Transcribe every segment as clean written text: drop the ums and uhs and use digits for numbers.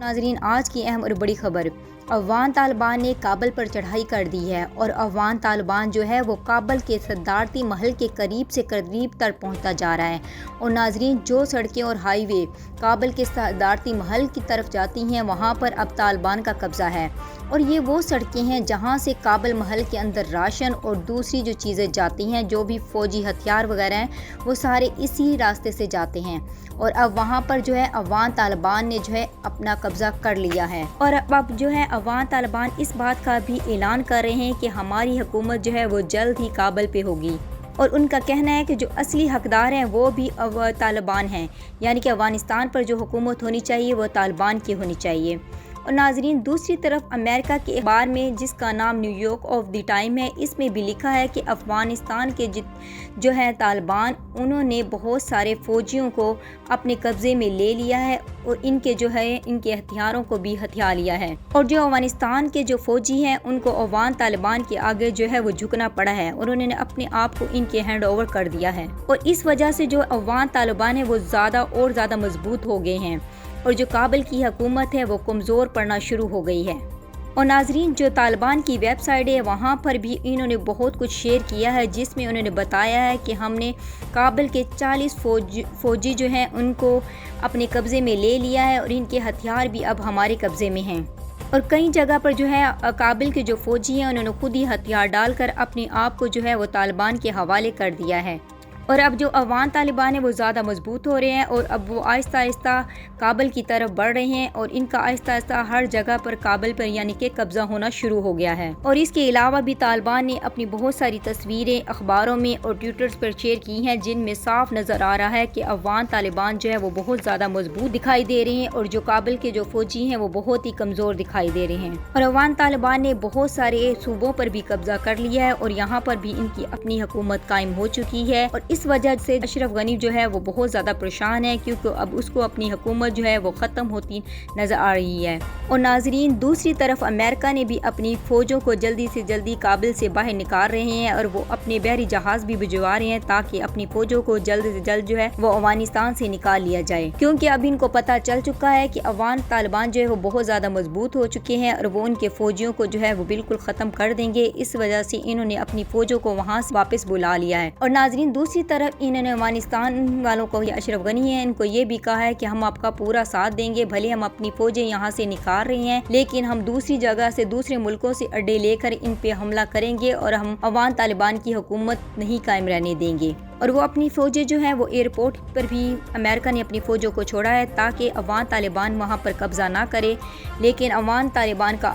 नाजरीन, आज की अहम और बड़ी खबर, अफगान तालिबान ने काबल पर चढ़ाई कर दी है और अफगान तालिबान जो है वो काबल के सदारती महल के करीब से करीब तक पहुंचता जा रहा है। और नाजरीन, जो सड़कें और हाईवे काबल के सदारती महल की तरफ जाती हैं वहां पर अब तालिबान का कब्ज़ा है। और ये वो सड़कें हैं जहां से काबल महल के अंदर राशन और दूसरी जो चीज़ें जाती हैं, जो भी फ़ौजी हथियार वगैरह हैं, वो सारे इसी रास्ते से जाते हैं। और अब वहाँ पर जो है अफगान तालिबान ने जो है अपना कब्ज़ा कर लिया है। और अब जो है अफगान तालिबान इस बात का भी ऐलान कर रहे हैं कि हमारी हुकूमत जो है वो जल्द ही काबल पे होगी। और उनका कहना है कि जो असली हकदार हैं वो भी तालिबान हैं, यानी कि अफगानिस्तान पर जो हुकूमत होनी चाहिए वो तालिबान की होनी चाहिए। और नाजरीन, दूसरी तरफ अमेरिका के अखबार में, जिसका नाम न्यूयॉर्क ऑफ द टाइम है, इसमें भी लिखा है कि अफ़गानिस्तान के जो है तालिबान, उन्होंने बहुत सारे फ़ौजियों को अपने कब्ज़े में ले लिया है और इनके जो है इनके हथियारों को भी हथिया लिया है। और जो अफ़गानिस्तान के जो फ़ौजी हैं उनको अफ़गान तालिबान के आगे जो है वो झुकना पड़ा है और उन्होंने अपने आप को इनके हैंड ओवर कर दिया है। और इस वजह से जो अफ़गान तालिबान है वो ज़्यादा मजबूत हो गए हैं और जो काबल की हुकूमत है वो कमज़ोर पड़ना शुरू हो गई है। और नाजरीन, जो तालिबान की वेबसाइट है वहाँ पर भी इन्होंने बहुत कुछ शेयर किया है, जिसमें उन्होंने बताया है कि हमने काबल के 40 फ़ौजी जो हैं उनको अपने कब्ज़े में ले लिया है और इनके हथियार भी अब हमारे कब्ज़े में हैं। और कई जगह पर जो है काबल के जो फ़ौजी हैं उन्होंने खुद ही हथियार डालकर अपने आप को जो है वो तालिबान के हवाले कर दिया है। और अब जो अफगान तालिबान है वो ज़्यादा मजबूत हो रहे हैं और अब वो आहिस्ता आहिस्ता काबल की तरफ बढ़ रहे हैं और इनका आहिस्ता आहिस्ता हर जगह पर काबल पर यानी कि कब्ज़ा होना शुरू हो गया है। और इसके अलावा भी तालिबान ने अपनी बहुत सारी तस्वीरें अखबारों में और ट्विटर्स पर शेयर की हैं, जिनमें साफ नज़र आ रहा है कि अफगान तालिबान जो है वो बहुत ज़्यादा मजबूत दिखाई दे रहे हैं और जो काबल के जो फ़ौजी हैं वो बहुत ही कमज़ोर दिखाई दे रहे हैं। और अफगान तालिबान ने बहुत सारे सूबों पर भी कब्ज़ा कर लिया है और यहाँ पर भी इनकी अपनी हुकूमत कायम हो चुकी है। और इस वजह से अशरफ गनी जो है वो बहुत ज़्यादा परेशान है, क्योंकि अब उसको अपनी हुकूमत जो है वो ख़त्म होती नज़र आ रही है। और नाजरीन, दूसरी तरफ अमेरिका ने भी अपनी फ़ौजों को जल्दी से जल्दी काबिल से बाहर निकाल रहे हैं और वो अपने बहरी जहाज़ भी भिजवा रहे हैं ताकि अपनी फ़ौजों को जल्द से जल्द जो है वो अफगानिस्तान से निकाल लिया जाए। क्योंकि अब इनको पता चल चुका है कि अफगान तालिबान जो है वो बहुत ज़्यादा मजबूत हो चुके हैं और वो उनके फ़ौजियों को जो है वो बिल्कुल ख़त्म कर देंगे। इस वजह से इन्होंने अपनी फ़ौजों को वहाँ से वापस बुला लिया है। और नाजरीन, दूसरी तरफ इन्होंने अफगानिस्तान वालों को, ये अशरफ गनी है, इनको ये भी कहा है कि हम आपका पूरा साथ देंगे, भले हम अपनी फौजें यहाँ से निकाल रहे हैं लेकिन हम दूसरी जगह से दूसरे मुल्कों से अड्डे लेकर इन पे हमला करेंगे और हम अफगान तालिबान की हुकूमत नहीं कायम रहने देंगे। और वो अपनी फ़ौजें जो हैं वो एयरपोर्ट पर भी अमेरिका ने अपनी फ़ौजों को छोड़ा है ताकि अफगान तालिबान वहाँ पर कब्ज़ा ना करे। लेकिन अफगान तालिबान का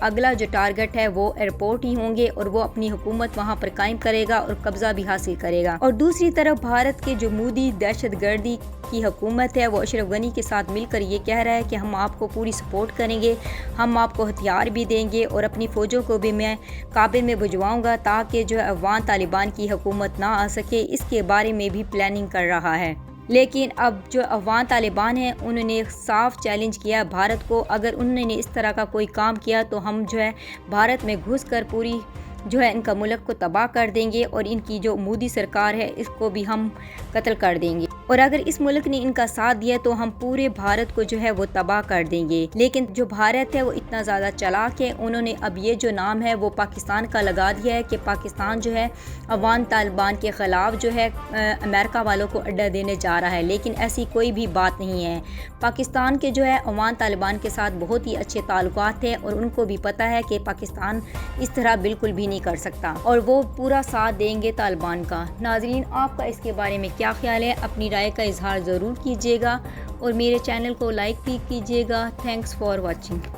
अगला जो टारगेट है वो एयरपोर्ट ही होंगे और वो अपनी हुकूमत वहाँ पर कायम करेगा और कब्ज़ा भी हासिल करेगा। और दूसरी तरफ भारत के जो मोदी दहशतगर्दी की हुकूमत है वो अशरफ गनी के साथ मिलकर ये कह रहा है कि हम आपको पूरी सपोर्ट करेंगे, हम आपको हथियार भी देंगे और अपनी फ़ौजों को भी मैं काबिल में भिजवाऊंगा ताकि जो है अफगान तालिबान की हुकूमत ना आ सके। इसके बारे में भी प्लानिंग कर रहा है। लेकिन अब जो अफगान तालिबान हैं उन्होंने साफ चैलेंज किया भारत को, अगर उन्होंने इस तरह का कोई काम किया तो हम जो है भारत में घुस कर पूरी जो है इनका मुल्क को तबाह कर देंगे और इनकी जो मोदी सरकार है इसको भी हम कत्ल कर देंगे। और अगर इस मुल्क ने इनका साथ दिया तो हम पूरे भारत को जो है वो तबाह कर देंगे। लेकिन जो भारत है वो इतना ज़्यादा चालाक है, उन्होंने अब ये जो नाम है वो पाकिस्तान का लगा दिया है कि पाकिस्तान जो है अफगान तालिबान के ख़िलाफ़ जो है अमेरिका वालों को अड्डा देने जा रहा है। लेकिन ऐसी कोई भी बात नहीं है। पाकिस्तान के जो है अफगान तालिबान के साथ बहुत ही अच्छे ताल्लुकात हैं और उनको भी पता है कि पाकिस्तान इस तरह बिल्कुल भी नहीं कर सकता और वो पूरा साथ देंगे तालिबान का। नाजरीन, आपका इसके बारे में क्या ख्याल है? अपनी राय का इजहार ज़रूर कीजिएगा और मेरे चैनल को लाइक भी कीजिएगा। Thanks for watching.